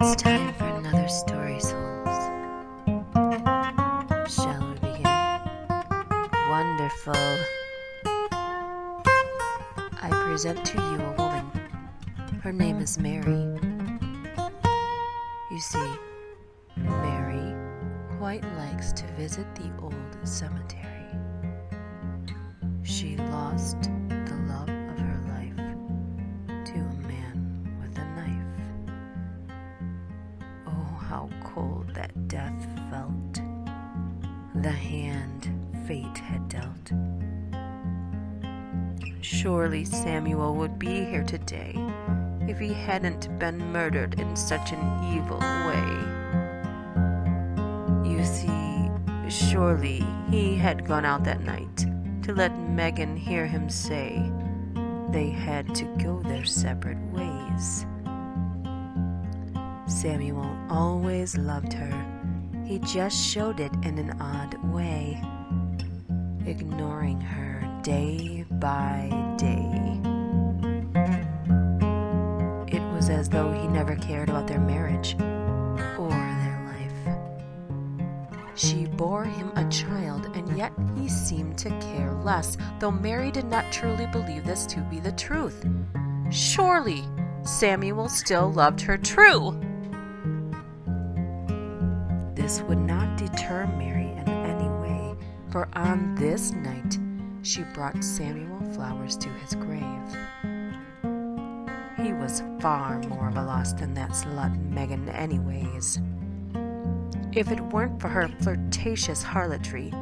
It's time for another story, souls. Shall we begin? Wonderful. I present to you a woman. Her name is Mary. You see, Mary quite likes to visit the old cemetery. She lost the love of her life to a man with a knife. Oh, how cold that death felt. The hand fate had dealt. Surely Samuel would be here today if he hadn't been murdered in such an evil way. You see, surely he had gone out that night to let Megan hear him say they had to go their separate ways. Samuel always loved her. He just showed it in an odd way, ignoring her day by day. It was as though he never cared about their marriage or their life. She bore him a child, and yet he seemed to care less, though Mary did not truly believe this to be the truth. Surely Samuel still loved her true. This would not deter Mary in any way, for on this night she brought Samuel flowers to his grave. He was far more of a loss than that slut Megan anyways. If it weren't for her flirtatious harlotry,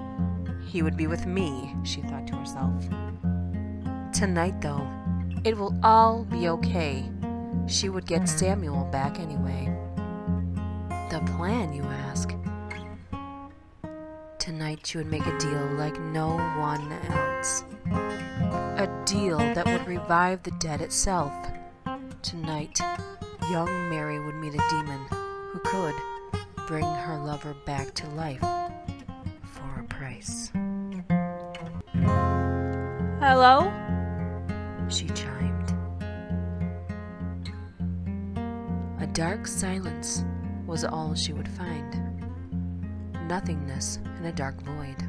he would be with me, she thought to herself. Tonight, though, it will all be okay. She would get Samuel back anyway. The plan, you ask? Tonight she would make a deal like no one else. A deal that would revive the dead itself. Tonight, young Mary would meet a demon who could bring her lover back to life for a price. Hello? She chimed. A dark silence was all she would find. Nothingness in a dark void.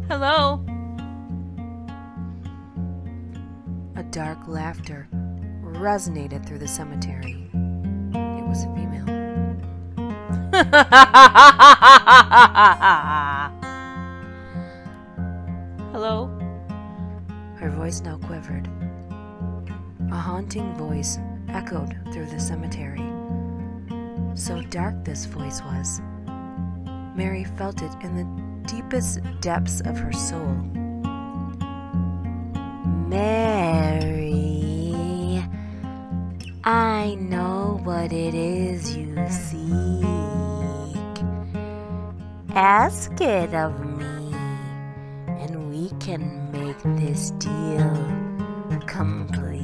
Hello? A dark laughter resonated through the cemetery. It was female. Hello? Her voice now quivered. A haunting voice echoed through the cemetery. So dark this voice was, Mary felt it in the deepest depths of her soul. Mary, I know what it is you seek. Ask it of me, and we can make this deal complete.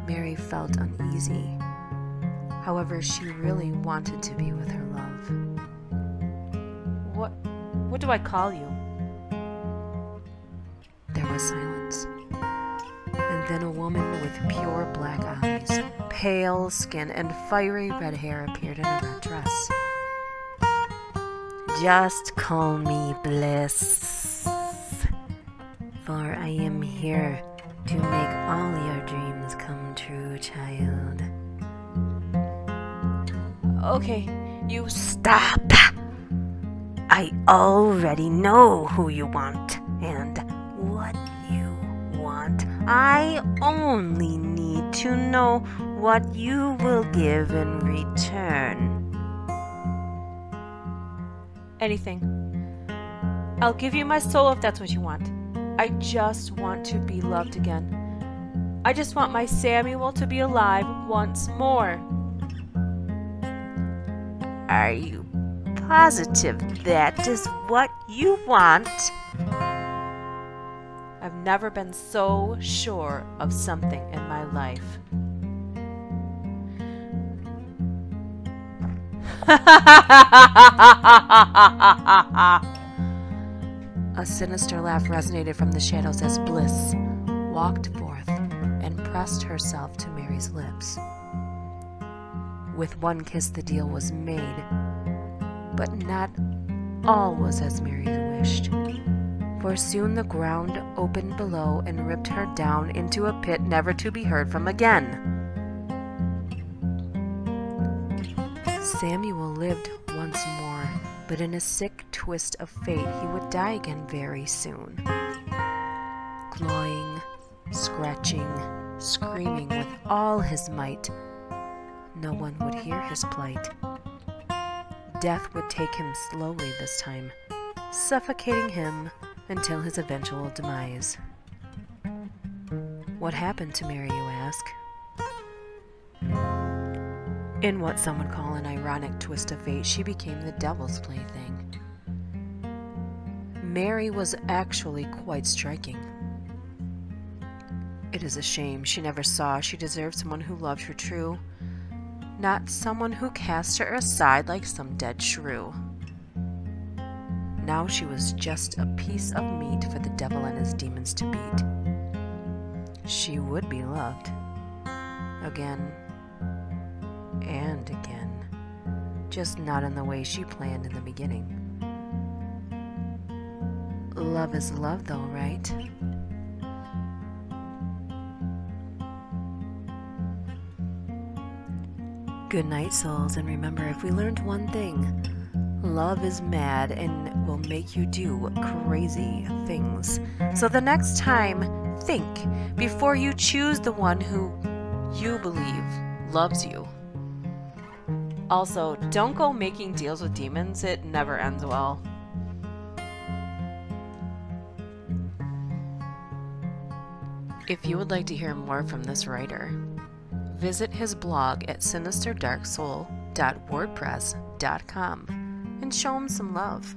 Mary felt uneasy. However, she really wanted to be with her love. What do I call you? There was silence. And then a woman with pure black eyes, pale skin, and fiery red hair appeared in a red dress. Just call me Bliss, for I am here to make all your dreams come true, child. Okay, you stop! I already know who you want and what you want. I only need to know what you will give in return. Anything. I'll give you my soul if that's what you want. I just want to be loved again. I just want my Samuel to be alive once more. Are you positive that is what you want? I've never been so sure of something in my life. A sinister laugh resonated from the shadows as Bliss walked forth and pressed herself to Mary's lips. With one kiss the deal was made, but not all was as Mary wished, for soon the ground opened below and ripped her down into a pit never to be heard from again. Samuel lived once more, but in a sick twist of fate he would die again very soon. Clawing, scratching, screaming with all his might, no one would hear his plight. Death would take him slowly this time, suffocating him until his eventual demise. What happened to Mary, you ask? In what some would call an ironic twist of fate, she became the devil's plaything. Mary was actually quite striking. It is a shame she never saw she deserved someone who loved her true, not someone who cast her aside like some dead shrew. Now she was just a piece of meat for the devil and his demons to beat. She would be loved again and again, just not in the way she planned in the beginning. Love is love though, right? Good night, souls, and remember, if we learned one thing, love is mad and will make you do crazy things. So the next time, think before you choose the one who you believe loves you. Also, don't go making deals with demons. It never ends well. If you would like to hear more from this writer, visit his blog at sinisterdarksoul.wordpress.com and show him some love.